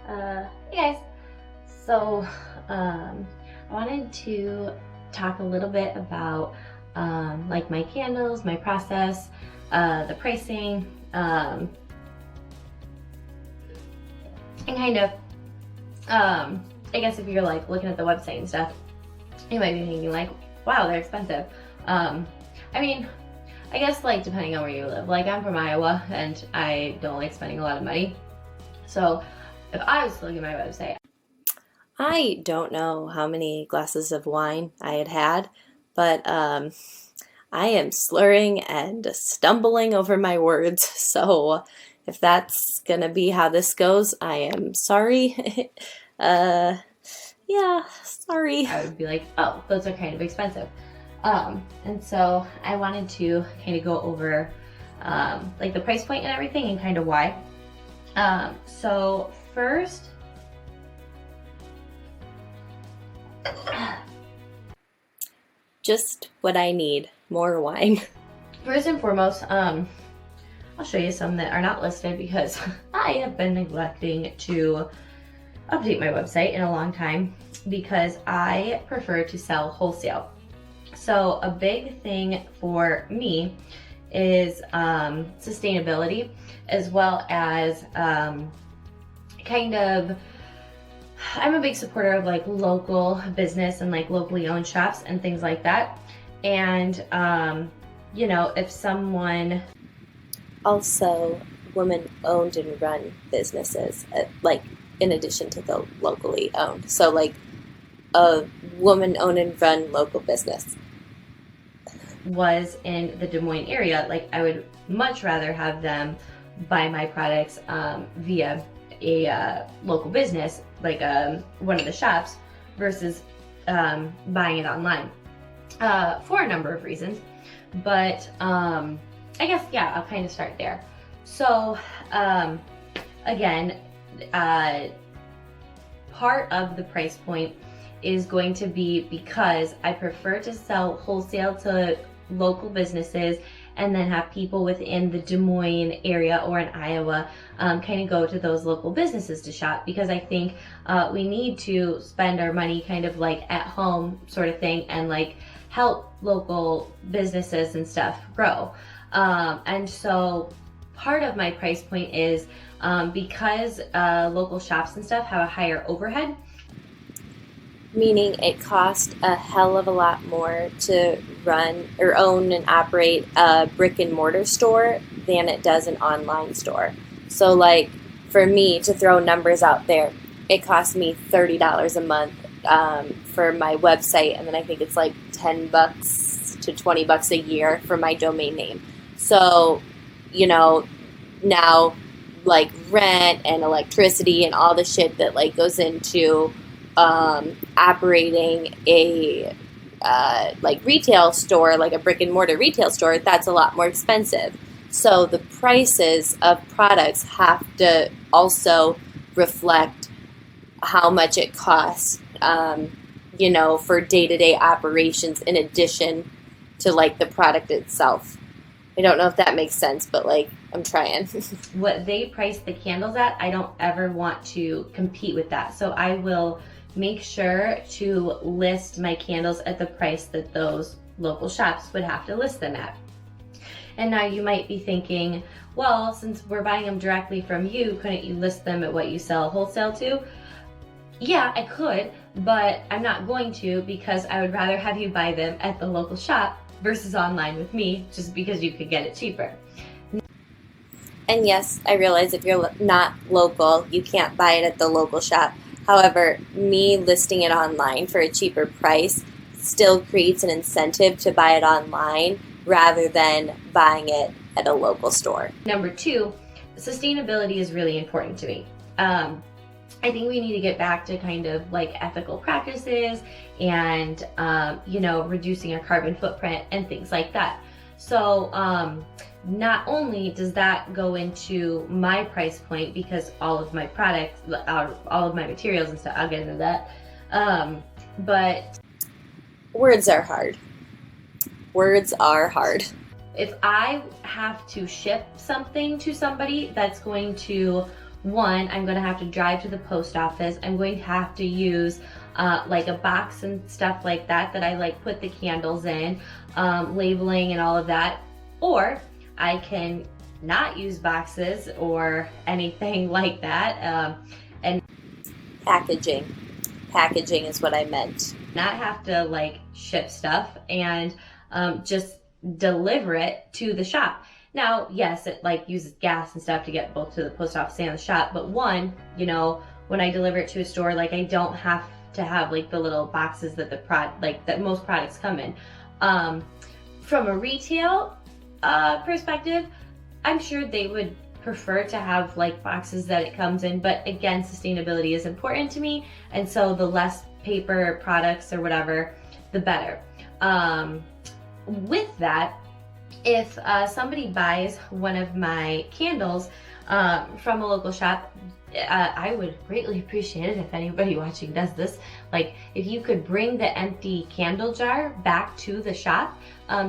Hey guys. So, I wanted to talk a little bit about like my candles, my process, the pricing, and kind of, I guess if you're like looking at the website and stuff, you might be thinking like, wow, they're expensive. I mean, I guess like depending on where you live. Like I'm from Iowa and I don't like spending a lot of money. So if I was looking at my website, I don't know how many glasses of wine I had, but I am slurring and stumbling over my words. So if that's gonna be how this goes, I am sorry. uh, yeah, sorry. I would be like, oh, those are kind of expensive. And so I wanted to kind of go over like the price point and everything and kind of why. So first, Just what I need, more wine. first and foremost, I'll show you some that are not listed because I have been neglecting to update my website in a long time because I prefer to sell wholesale. So a big thing for me is sustainability, as well as kind of, I'm a big supporter of like local business and like locally owned shops and things like that. And you know, if someone Also, women owned and run businesses, like in addition to the locally owned. So, like a woman owned and run local business. was in the Des Moines area, like I would much rather have them buy my products via a local business, like one of the shops, versus buying it online for a number of reasons. But I guess, yeah, I'll kind of start there. So again, part of the price point is going to be because I prefer to sell wholesale to local businesses and then have people within the Des Moines area or in Iowa kind of go to those local businesses to shop, because I think we need to spend our money kind of like at home sort of thing and like help local businesses and stuff grow. And so part of my price point is because local shops and stuff have a higher overhead. Meaning it costs a hell of a lot more to run or own and operate a brick and mortar store than it does an online store. So, like for me to throw numbers out there, it costs me $30 a month for my website, and then I think it's like $10 to $20 a year for my domain name. So, you know, now like rent and electricity and all the shit that like goes into operating a like retail store, like a brick and mortar retail store, that's a lot more expensive. So the prices of products have to also reflect how much it costs, you know, for day-to-day operations in addition to like the product itself. I don't know if that makes sense, but like I'm trying. What they price the candles at, I don't ever want to compete with that. So I will make sure to list my candles at the price that those local shops would have to list them at. And now you might be thinking, well, since we're buying them directly from you, couldn't you list them at what you sell wholesale to? Yeah, I could, but I'm not going to, because I would rather have you buy them at the local shop versus online with me, just because you could get it cheaper. And yes, I realize if you're not local, you can't buy it at the local shop. However, me listing it online for a cheaper price still creates an incentive to buy it online rather than buying it at a local store. Number two, sustainability is really important to me. I think we need to get back to kind of like ethical practices and, you know, reducing our carbon footprint and things like that. So not only does that go into my price point, because all of my products, all of my materials and stuff, I'll get into that, but words are hard. Words are hard. If I have to ship something to somebody that's going to one, I'm going to have to drive to the post office. I'm going to have to use like a box and stuff like that I like put the candles in, labeling and all of that. Or I can not use boxes or anything like that, and Packaging is what I meant. not have to like ship stuff and just deliver it to the shop. Now, yes, it like uses gas and stuff to get both to the post office and the shop, but one, you know, when I deliver it to a store, like I don't have to have like the little boxes that that most products come in. From a retail perspective, I'm sure they would prefer to have like boxes that it comes in, but again, sustainability is important to me, and so the less paper products or whatever, the better. With that, if somebody buys one of my candles from a local shop, I would greatly appreciate it if anybody watching does this. Like, if you could bring the empty candle jar back to the shop,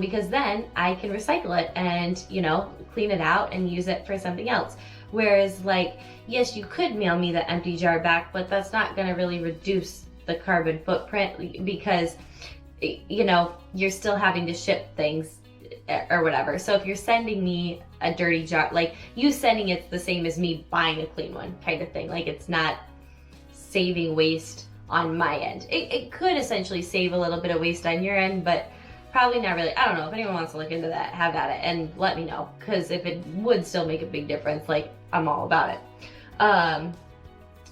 because then I can recycle it and, you know, clean it out and use it for something else. Whereas, like, yes, you could mail me the empty jar back, but that's not going to really reduce the carbon footprint, because, you know, you're still having to ship things or whatever. So if you're sending me a dirty jar, like, you sending it's the same as me buying a clean one kind of thing. Like, it's not saving waste on my end. It could essentially save a little bit of waste on your end, but probably not really. I don't know. If anyone wants to look into that, have at it and let me know, because if it would still make a big difference, like, I'm all about it.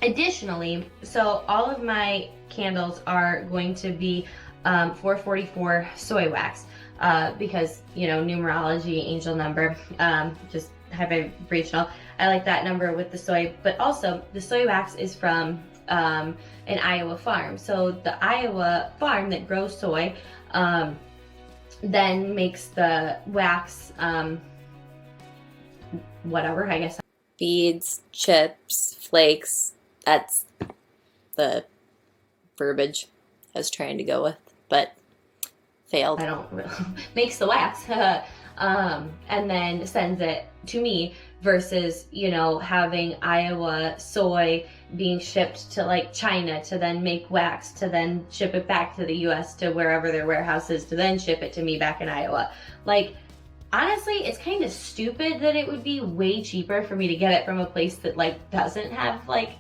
Additionally, so all of my candles are going to be 444 soy wax, because, you know, numerology, angel number, just high vibrational. I like that number with the soy, but also the soy wax is from an Iowa farm. So the Iowa farm that grows soy then makes the wax, whatever, I guess. Beads, chips, flakes. That's the verbiage I was trying to go with, but failed. I don't really, makes the wax, and then sends it to me, versus, you know, having Iowa soy being shipped to like China to then make wax, to then ship it back to the US to wherever their warehouse is, to then ship it to me back in Iowa. Like, honestly, it's kind of stupid that it would be way cheaper for me to get it from a place that like doesn't have like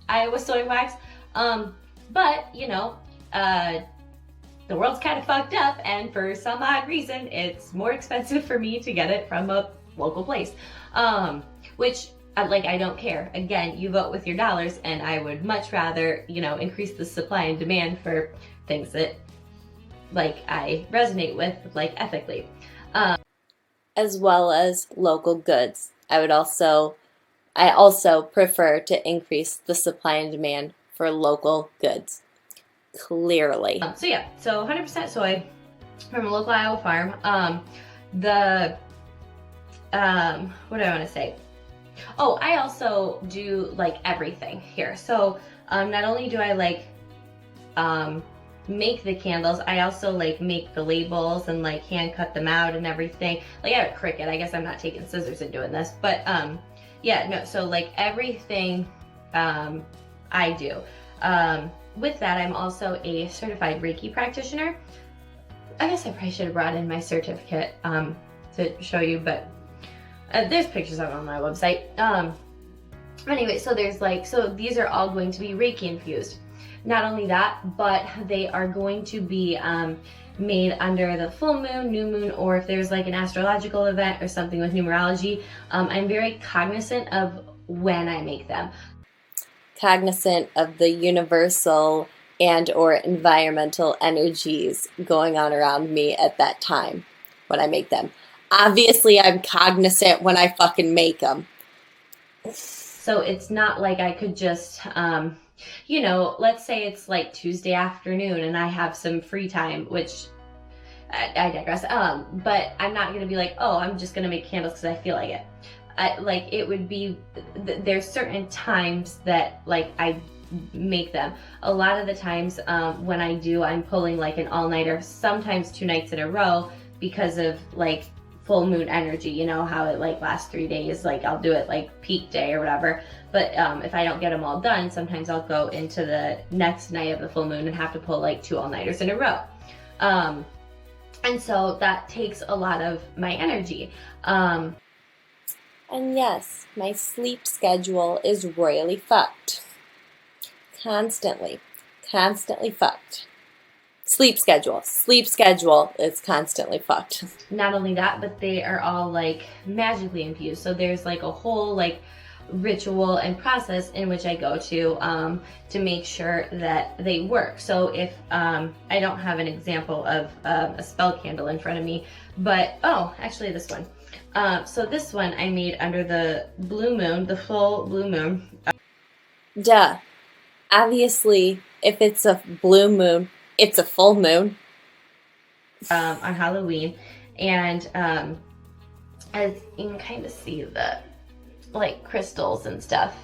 Iowa soy wax. But, you know, the world's kind of fucked up, and for some odd reason, it's more expensive for me to get it from a local place. Which, like, I don't care. Again, you vote with your dollars, and I would much rather, you know, increase the supply and demand for things that, like, I resonate with, like, ethically. As well as local goods. I also prefer to increase the supply and demand for local goods. Clearly. So yeah, so 100% soy from a local Iowa farm. What do I want to say? Oh, I also do like everything here. So not only do I like make the candles, I also like make the labels and like hand cut them out and everything. Like, I have a Cricut. I guess I'm not taking scissors and doing this, but yeah, no. So like everything I do. With that, I'm also a certified Reiki practitioner. I guess I probably should have brought in my certificate to show you, but there's pictures of it on my website. Anyway, so there's like, so these are all going to be Reiki infused. Not only that, but they are going to be made under the full moon, new moon, or if there's like an astrological event or something with numerology. I'm very cognizant of when I make them. Cognizant of the universal and or environmental energies going on around me at that time when I make them. Obviously, I'm cognizant when I fucking make them. So it's not like I could just, you know, let's say it's like Tuesday afternoon and I have some free time, which I digress. But I'm not going to be like, oh, I'm just going to make candles because I feel like it. Like, it would be, there's certain times that like I make them. A lot of the times when I do, I'm pulling like an all-nighter, sometimes 2 nights in a row, because of like full moon energy, you know, how it like lasts 3 days, like I'll do it like peak day or whatever. But if I don't get them all done, sometimes I'll go into the next night of the full moon and have to pull like 2 all-nighters in a row. And so that takes a lot of my energy. And yes, my sleep schedule is royally fucked. Constantly fucked. Sleep schedule is constantly fucked. Not only that, but they are all like magically infused. So there's like a whole like ritual and process in which I go to make sure that they work. So if I don't have an example of a spell candle in front of me, but actually this one. So this one I made under the blue moon, the full blue moon. Duh. Obviously, if it's a blue moon, it's a full moon. On Halloween. And as you can kind of see the like crystals and stuff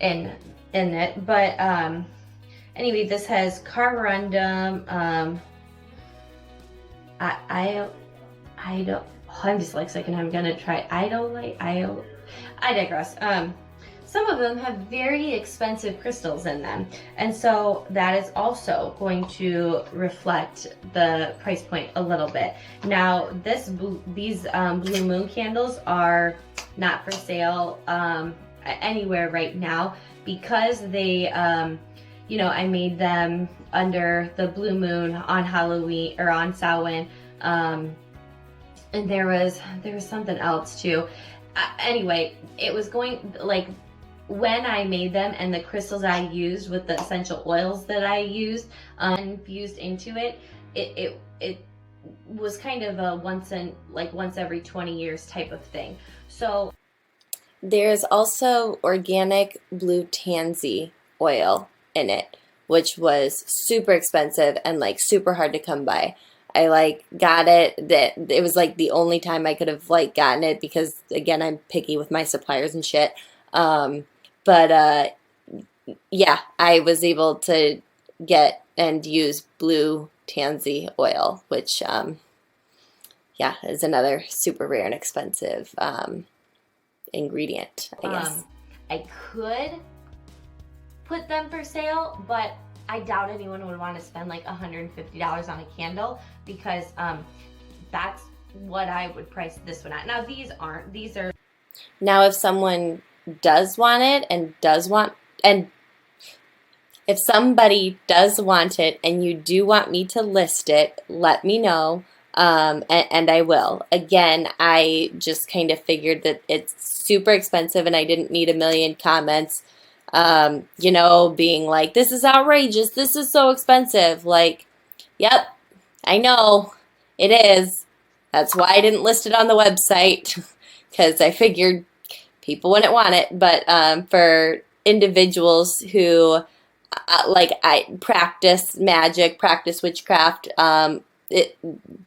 in it. But anyway, this has carborundum. I'm dyslexic and I'm gonna try I digress. Some of them have very expensive crystals in them, and so that is also going to reflect the price point a little bit. Now, these blue moon candles are not for sale anywhere right now because they, I made them under the blue moon on Halloween or on Samhain, and there was something else too. Anyway, it was going like. When I made them and the crystals I used with the essential oils that I used infused into it, it was kind of a once every 20 years type of thing. So there's also organic blue tansy oil in it, which was super expensive and like super hard to come by. I got it, that it was like the only time I could have like gotten it because again, I'm picky with my suppliers and shit. But yeah, I was able to get and use blue tansy oil, which, is another super rare and expensive ingredient, I guess. I could put them for sale, but I doubt anyone would want to spend like $150 on a candle because that's what I would price this one at. Now, these are... Now, if someone does want it and if somebody does want it and you do want me to list it, let me know, and I will. Again, I just kind of figured that it's super expensive and I didn't need a million comments, being like, this is outrageous, this is so expensive. Like, yep, I know, it is. That's why I didn't list it on the website, because I figured people wouldn't want it. But for individuals who I practice magic, practice witchcraft,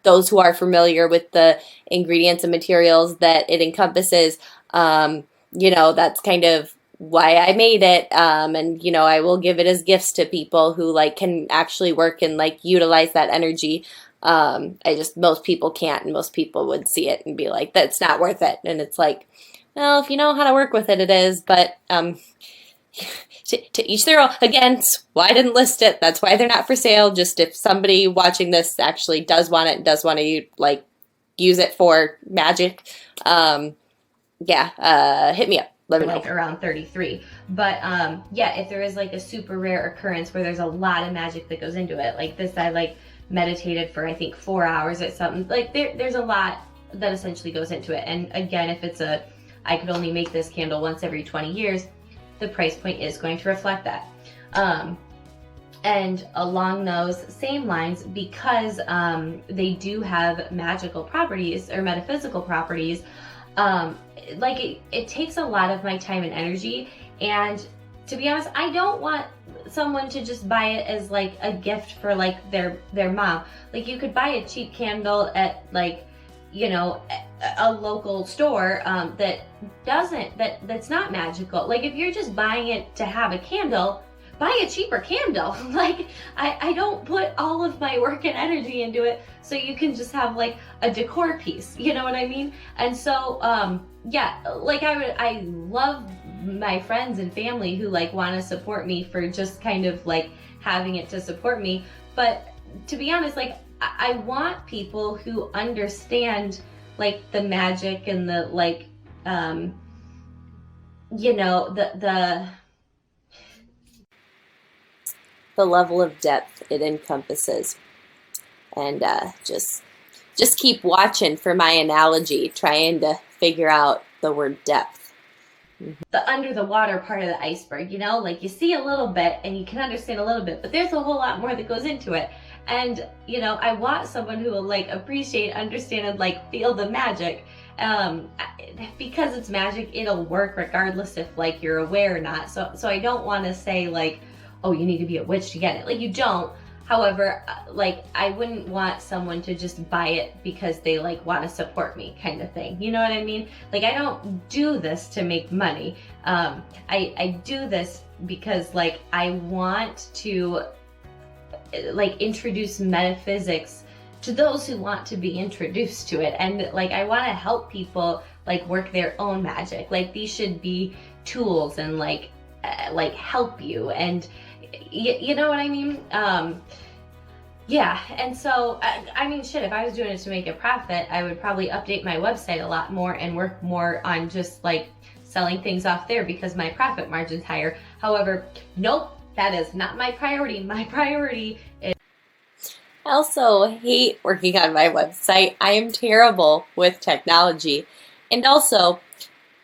those who are familiar with the ingredients and materials that it encompasses, that's kind of why I made it. And I will give it as gifts to people who can actually work and utilize that energy. Most people can't, and most people would see it and be like, that's not worth it. And it's like, well, if you know how to work with it, it is. But to each their own. Again, why I didn't list it. That's why they're not for sale. Just if somebody watching this actually does want it, does want to use it for magic, hit me up. Let me know. Around 33. But if there is a super rare occurrence where there's a lot of magic that goes into it, like this, I meditated for I think 4 hours at something. There's a lot that essentially goes into it. And again, if it's I could only make this candle once every 20 years, the price point is going to reflect that. And along those same lines, because they do have magical properties or metaphysical properties, it takes a lot of my time and energy. And to be honest, I don't want someone to just buy it as a gift for their mom. You could buy a cheap candle at a local store that's not magical. If you're just buying it to have a candle, buy a cheaper candle. Like, I don't put all of my work and energy into it so you can just have like a decor piece, you know what I mean? And so, yeah, like I love my friends and family who like want to support me for just kind of like having it to support me. But to be honest, like I want people who understand like the magic and the like, you know, the level of depth it encompasses. And just keep watching for my analogy, trying to figure out the word depth. the under the water part of the iceberg, you know, like you see a little bit and you can understand a little bit, but there's a whole lot more that goes into it. And you know, I want someone who will like appreciate, understand, and like feel the magic. Because it's magic, it'll work regardless if like you're aware or not. So I don't want to say like, oh, you need to be a witch to get it. Like, you don't. However, like I wouldn't want someone to just buy it because they like want to support me, kind of thing. You know what I mean? Like, I don't do this to make money. I do this because like I want to like introduce metaphysics to those who want to be introduced to it. And like I want to help people like work their own magic. Like, these should be tools and like help you, and you know what I mean? Yeah. And so I mean, shit, if I was doing it to make a profit, I would probably update my website a lot more and work more on just like selling things off there because my profit margin's higher. However, nope, that is not my priority. My priority is... I also hate working on my website. I am terrible with technology. And also,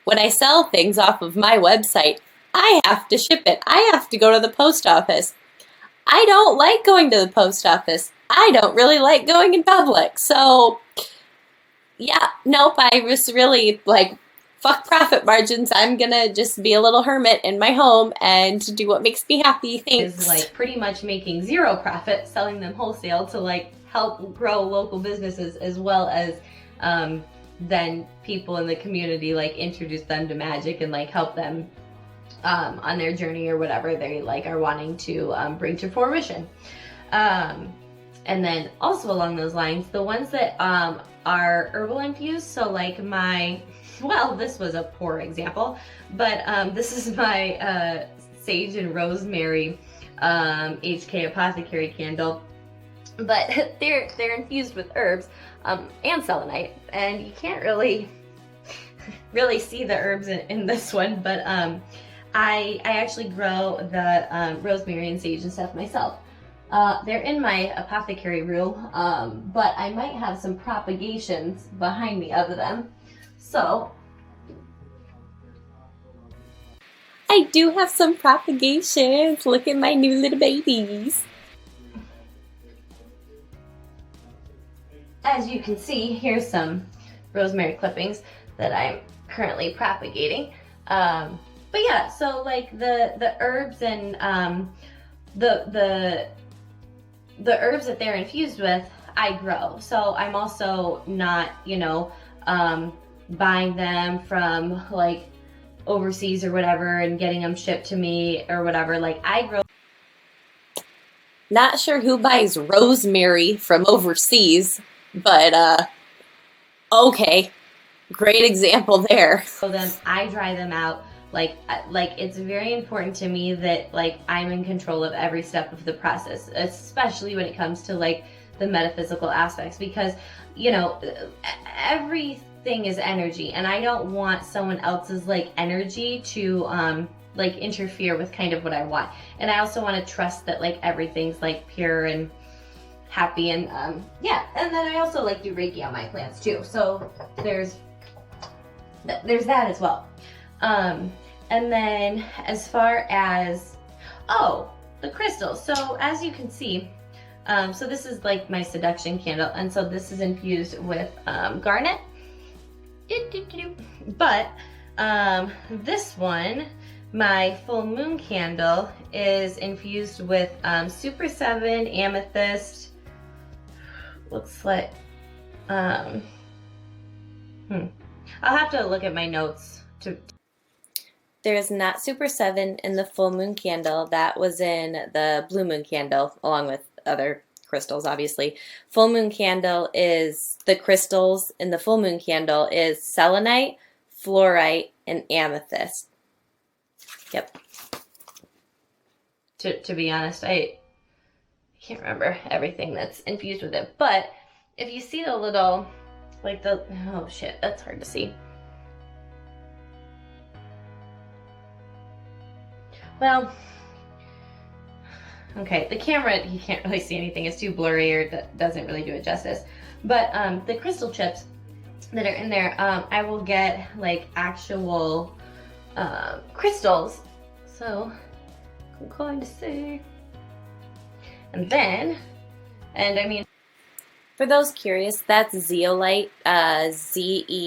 when I sell things off of my website, I have to ship it. I have to go to the post office. I don't like going to the post office. I don't really like going in public. So, yeah, nope, I was really like, fuck profit margins. I'm gonna just be a little hermit in my home and do what makes me happy. Thanks. Is like pretty much making zero profit, selling them wholesale to like help grow local businesses, as well as then people in the community like introduce them to magic and like help them on their journey or whatever they like are wanting to bring to fruition. And then also along those lines, the ones that are herbal infused, so like my, well, this was a poor example, but this is my sage and rosemary HK apothecary candle, but they're infused with herbs and selenite, and you can't really see the herbs in this one, but I actually grow the rosemary and sage and stuff myself. They're in my apothecary room, but I might have some propagations behind me of them. So I do have some propagations. Look at my new little babies. As you can see, here's some rosemary clippings that I'm currently propagating. But yeah, so like the herbs and the herbs that they're infused with, I grow. So I'm also not, you know, buying them from like overseas or whatever and getting them shipped to me or whatever. Like, I grow. Not sure who buys rosemary from overseas, but okay, great example there. So then I dry them out. Like it's very important to me that like I'm in control of every step of the process, especially when it comes to like the metaphysical aspects, because you know everything is energy, and I don't want someone else's like energy to like interfere with kind of what I want. And I also want to trust that like everything's like pure and happy, and yeah. And then I also like do Reiki on my plants too, so there's that as well. And then as far as, oh, the crystals. So as you can see, so this is like my seduction candle, and so this is infused with garnet. But this one, my full moon candle, is infused with Super 7 amethyst. Looks like, I'll have to look at my notes to. There's not Super 7 in the full moon candle. That was in the blue moon candle, along with other crystals, obviously. Full moon candle is, the crystals in the full moon candle is selenite, fluorite, and amethyst. Yep. To be honest, I can't remember everything that's infused with it, but if you see the little, like the, oh shit, that's hard to see. Well, okay, the camera, you can't really see anything, it's too blurry, or that doesn't really do it justice. But the crystal chips that are in there, I will get like actual crystals. So I'm going to see. And then, and I mean, for those curious, that's zeolite, Zeolite.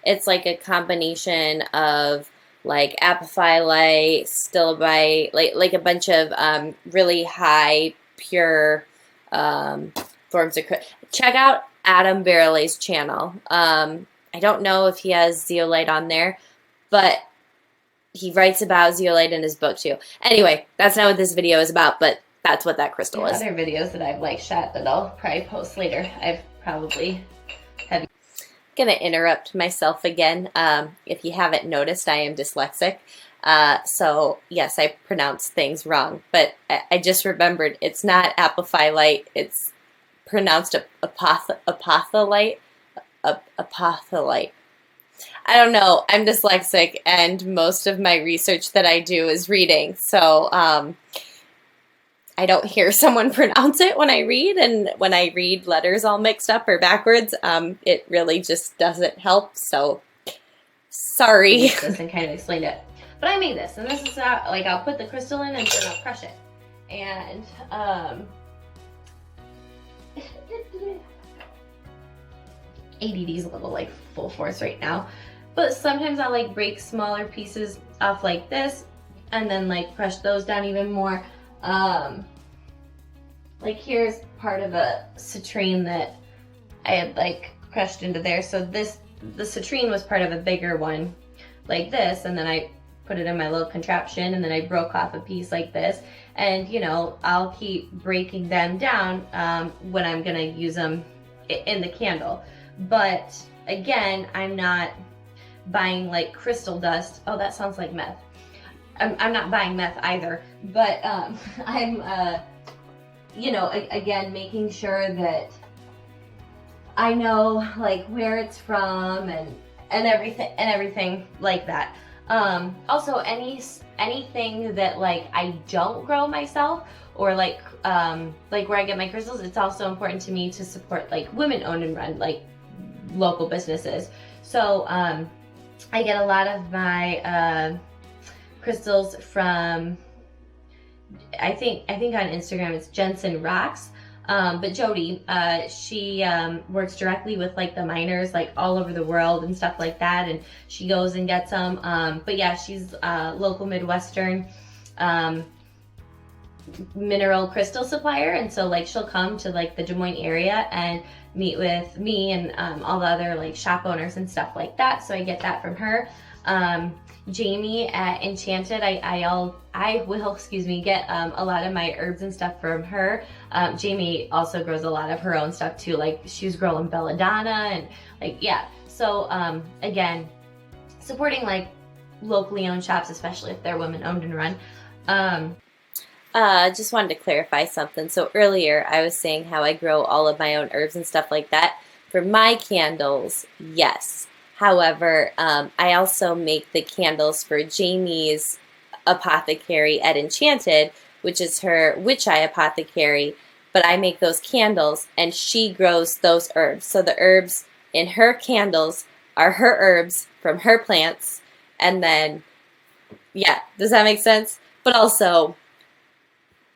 It's like a combination of like apophyllite, stilbite, like a bunch of really high, pure forms of. Check out Adam Barrelay's channel. I don't know if he has zeolite on there, but he writes about zeolite in his book too. Anyway, that's not what this video is about, but that's what that crystal is. Other videos that I've like shot that I'll probably post later. I've probably had. Gonna interrupt myself again. If you haven't noticed, I am dyslexic. So yes, I pronounce things wrong, but I just remembered it's not apophyllite. It's pronounced apophyllite. Apophyllite. I don't know. I'm dyslexic, and most of my research that I do is reading. So I don't hear someone pronounce it when I read, and when I read letters all mixed up or backwards, it really just doesn't help. So sorry. This and kind of explained it. But I made this, and this is how, like, I'll put the crystal in and then I'll crush it. And ADD's a little like full force right now, but sometimes I'll like break smaller pieces off like this and then like crush those down even more. Like here's part of a citrine that I had like crushed into there. So the citrine was part of a bigger one like this, and then I put it in my little contraption, and then I broke off a piece like this. And you know, I'll keep breaking them down when I'm gonna use them in the candle. But again, I'm not buying like crystal dust. Oh, that sounds like meth. I'm not buying meth either, but I'm, you know, again, making sure that I know like where it's from and everything like that. Also, anything that like I don't grow myself, or like where I get my crystals, it's also important to me to support like women-owned and run like local businesses. So I get a lot of my crystals from, I think on Instagram it's Jensen Rocks, but Jody, she works directly with like the miners like all over the world and stuff like that, and she goes and gets them. But yeah, she's local Midwestern mineral crystal supplier, and so like she'll come to like the Des Moines area and meet with me and all the other like shop owners and stuff like that. So I get that from her. Jamie at Enchanted, I will get a lot of my herbs and stuff from her. Jamie also grows a lot of her own stuff too, like she was growing belladonna and like, yeah. So again, supporting like locally owned shops, especially if they're women owned and run. Just wanted to clarify something. So earlier I was saying how I grow all of my own herbs and stuff like that. For my candles, yes. However, I also make the candles for Jamie's apothecary at Enchanted, which is her witch eye apothecary. But I make those candles and she grows those herbs. So the herbs in her candles are her herbs from her plants. And then, yeah, does that make sense? But also,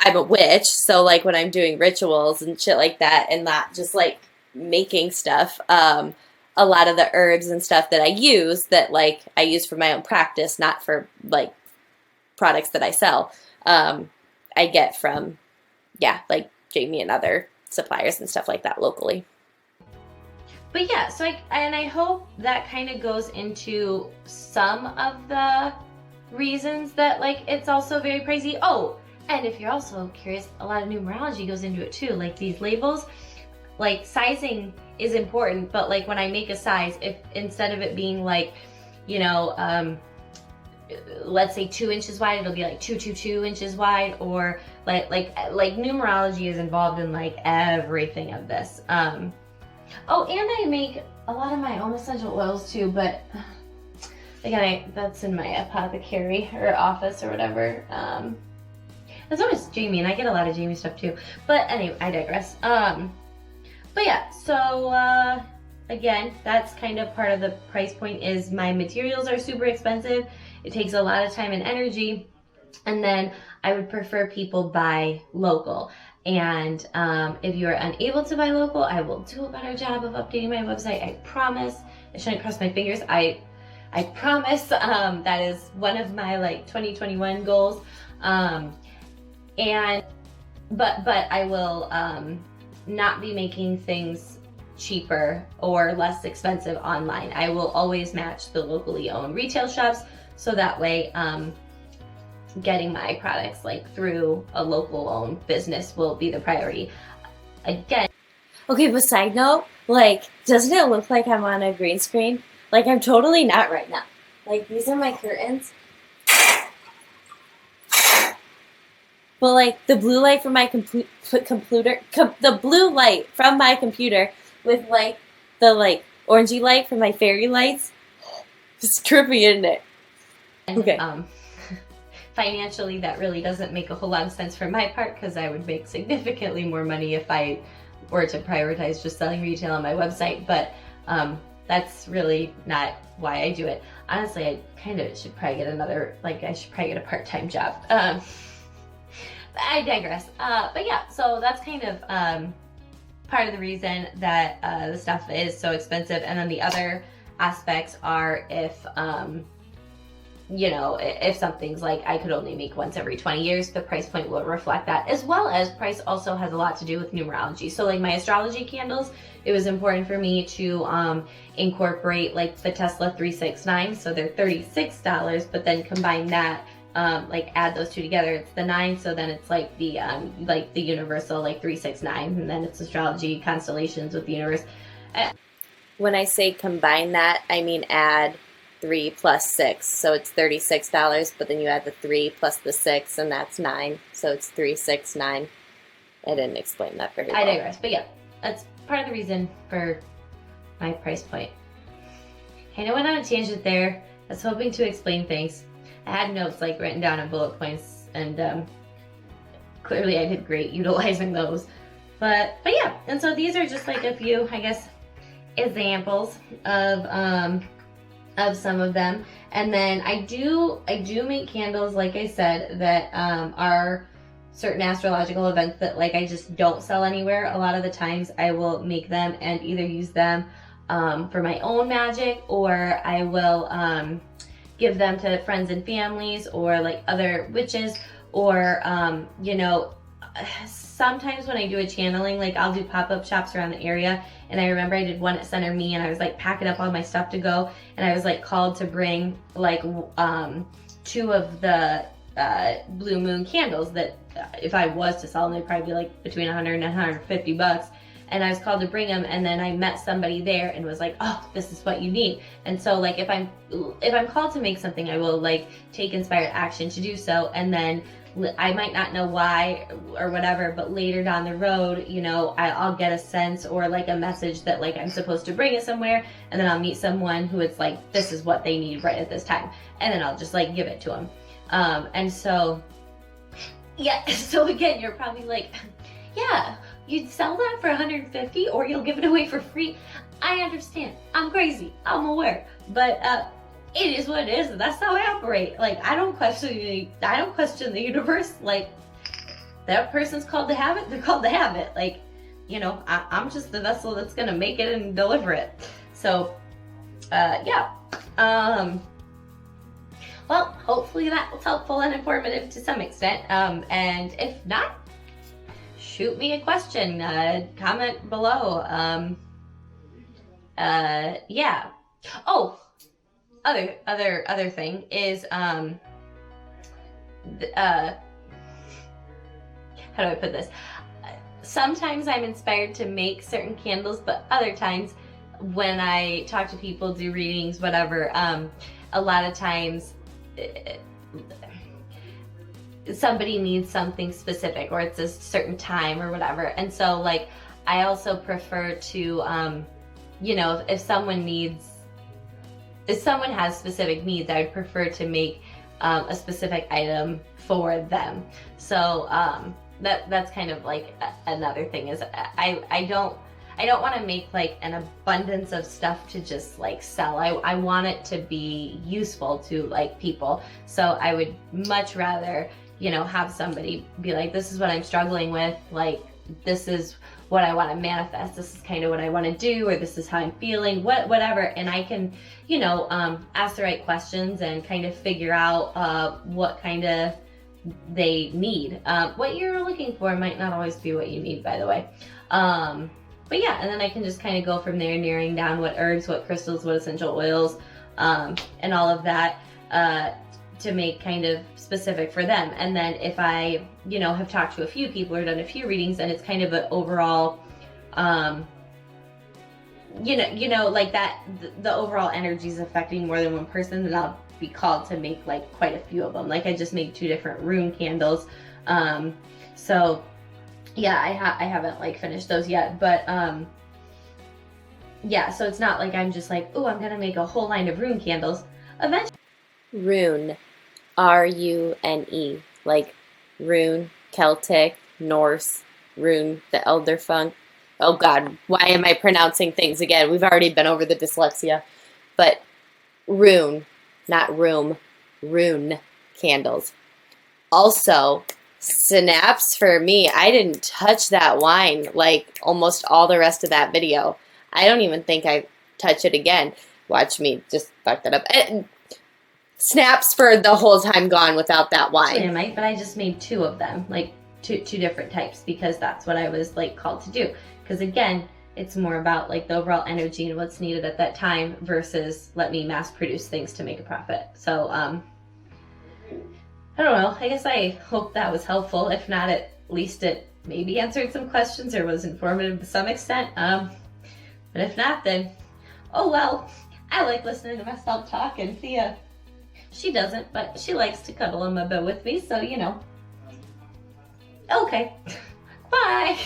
I'm a witch, so like when I'm doing rituals and shit like that and not just like making stuff, a lot of the herbs and stuff that I use for my own practice, not for like products that I sell, I get from, yeah, like Jamie and other suppliers and stuff like that locally. but yeah, so I hope that kind of goes into some of the reasons that like it's also very pricey. Oh, and if you're also curious, a lot of numerology goes into it too. Like these labels, like sizing is important, but like when I make a size, if instead of it being like, you know, let's say 2 inches wide, it'll be like 2 inches wide, or like numerology is involved in like everything of this. Oh, and I make a lot of my own essential oils too, but again, that's in my apothecary or office or whatever. And so does Jamie, and I get a lot of Jamie stuff too. But anyway, I digress. But yeah, so again, that's kind of part of the price point is my materials are super expensive. It takes a lot of time and energy. And then I would prefer people buy local. And if you are unable to buy local, I will do a better job of updating my website. I promise. I shouldn't cross my fingers. I promise. That is one of my like 2021 goals. But I will not be making things cheaper or less expensive online. I will always match the locally owned retail shops, so that way getting my products like through a local owned business will be the priority. Again. Okay, but side note, like, doesn't it look like I'm on a green screen? Like, I'm totally not right now. Like, these are my curtains. But like the blue light from my computer, the blue light from my computer with like the like orangey light from my fairy lights, it's trippy, isn't it? Okay. Financially, that really doesn't make a whole lot of sense for my part, because I would make significantly more money if I were to prioritize just selling retail on my website. But that's really not why I do it. Honestly, I kind of should probably get a part-time job. I digress. But yeah, so that's kind of part of the reason that the stuff is so expensive. And then the other aspects are if, you know, if something's like I could only make once every 20 years, the price point will reflect that, as well as price also has a lot to do with numerology. So like my astrology candles, it was important for me to incorporate like the Tesla 369. So they're $36, but then combine that, like add those two together, it's the 9. So then it's like the universal like 369, and then it's astrology constellations with the universe. When I say combine that, I mean add 3 plus 6, so it's $36, but then you add the 3 plus the 6, and that's 9, so it's 369. I didn't explain that very well. I digress, but yeah, that's part of the reason for my price point. Kind of went on a tangent there. I was hoping to explain things. I had notes like written down in bullet points, and clearly I did great utilizing those. But yeah, and so these are just like a few, I guess, examples of some of them. And then I do make candles, like I said, that are certain astrological events that like I just don't sell anywhere. A lot of the times I will make them and either use them for my own magic, or I will give them to friends and families, or like other witches, or you know, sometimes when I do a channeling, like I'll do pop-up shops around the area. And I remember I did one at Center Me, and I was like packing up all my stuff to go, and I was like called to bring like 2 of the blue moon candles that if I was to sell them, they'd probably be like between 100 and 150 bucks. And I was called to bring them, and then I met somebody there and was like, oh, this is what you need. And so like if I'm called to make something, I will like take inspired action to do so. And then I might not know why or whatever, but later down the road, you know, I'll get a sense or like a message that like I'm supposed to bring it somewhere, and then I'll meet someone who it's like, this is what they need right at this time, and then I'll just like give it to them. And so, yeah, so again, you're probably like, yeah, you'd sell that for 150 or you'll give it away for free. I understand. I'm crazy. I'm aware. But it is what it is. That's how I operate. Like, I don't question the universe. Like, that person's called to have it, they're called to have it. Like, you know, I'm just the vessel that's gonna make it and deliver it. So, yeah. Well, hopefully that was helpful and informative to some extent. And if not, shoot me a question, comment below. yeah. Oh, other thing is, how do I put this? Sometimes I'm inspired to make certain candles, but other times when I talk to people, do readings, whatever, a lot of times somebody needs something specific, or it's a certain time or whatever. And so like, I also prefer to, you know, if someone has specific needs, I would prefer to make a specific item for them. So that's kind of like another thing is I don't want to make like an abundance of stuff to just like sell. I want it to be useful to like people. So I would much rather, you know, have somebody be like, this is what I'm struggling with, like this is what I want to manifest, this is kind of what I want to do, or this is how I'm feeling, whatever, and I can, you know, ask the right questions and kind of figure out what kind of they need. What you're looking for might not always be what you need, by the way. But yeah, and then I can just kind of go from there, narrowing down what herbs, what crystals, what essential oils, and all of that to make kind of specific for them. And then if I, you know, have talked to a few people or done a few readings, and it's kind of an overall, you know, like that, the overall energy is affecting more than one person, then I'll be called to make like quite a few of them. Like I just made 2 different rune candles. So yeah, I haven't like finished those yet, but yeah, so it's not like I'm just like, oh, I'm gonna make a whole line of rune candles. Eventually. Rune, R-U-N-E, like rune, Celtic, Norse, rune, the elder funk. Oh God, why am I pronouncing things again? We've already been over the dyslexia. But rune, not room, rune candles. Also, snaps for me. I didn't touch that wine like almost all the rest of that video. I don't even think I touch it again. Watch me just fuck that up. And snaps for the whole time gone without that wine. Actually, I might, but I just made 2 of them, like two different types, because that's what I was like called to do. Because again, it's more about like the overall energy and what's needed at that time versus let me mass produce things to make a profit. So I don't know. I guess I hope that was helpful. If not, at least it maybe answered some questions or was informative to some extent. But if not, then oh well. I like listening to myself talk, and Thea, she doesn't, but she likes to cuddle in my bed with me, so you know. Okay. Bye.